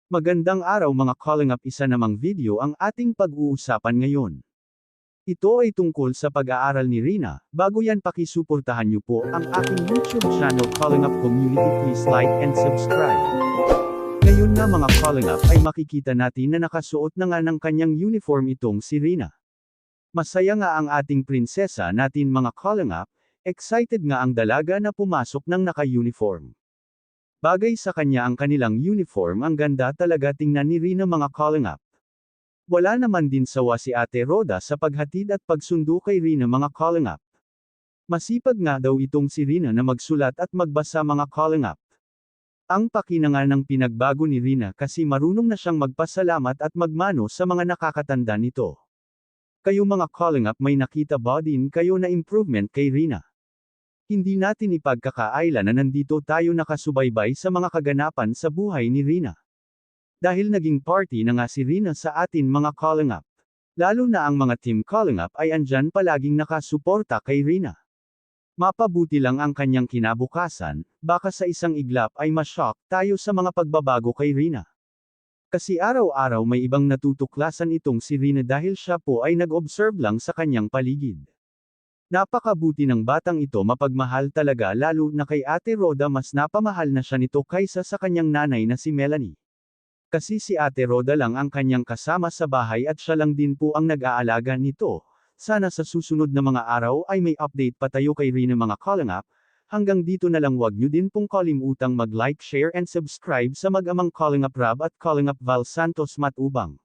Magandang araw mga calling up, isa namang video ang ating pag-uusapan ngayon. Ito ay tungkol sa pag-aaral ni Rina. Bago yan, pakisuportahan niyo po ang aking YouTube channel Calling Up Community. Please like and subscribe. Ngayon nga mga calling up ay makikita natin na nakasuot na nga ng kanyang uniform itong si Rina. Masaya nga ang ating prinsesa natin mga calling up, excited nga ang dalaga na pumasok ng naka-uniform. Bagay sa kanya ang kanilang uniform, ang ganda talaga tingnan ni Rina mga calling up. Wala naman din sawa si Ate Roda sa paghatid at pagsundo kay Rina mga calling up. Masipag nga daw itong si Rina na magsulat at magbasa mga calling up. Ang pakina nga ng pinagbago ni Rina kasi marunong na siyang magpasalamat at magmano sa mga nakakatanda nito. Kayo mga calling up, may nakita ba din kayo na improvement kay Rina? Hindi natin ipagkakaila na nandito tayo nakasubaybay sa mga kaganapan sa buhay ni Rina. Dahil naging party na nga si Rina sa atin mga calling up. Lalo na ang mga team calling up ay andyan palaging nakasuporta kay Rina. Mapabuti lang ang kanyang kinabukasan, baka sa isang iglap ay ma-shock tayo sa mga pagbabago kay Rina. Kasi araw-araw may ibang natutuklasan itong si Rina dahil siya po ay nag-observe lang sa kanyang paligid. Napakabuti ng batang ito, mapagmahal talaga, lalo na kay Ate Roda. Mas napamahal na siya nito kaysa sa kanyang nanay na si Melanie. Kasi si Ate Roda lang ang kanyang kasama sa bahay at siya lang din po ang nag-aalaga nito. Sana sa susunod na mga araw ay may update pa tayo kay Rina mga calling up. Hanggang dito na lang, wag nyo din pong kalimutang mag-like, share and subscribe sa mag-amang Calling Up Rab at Calling Up Val Santos Matubang.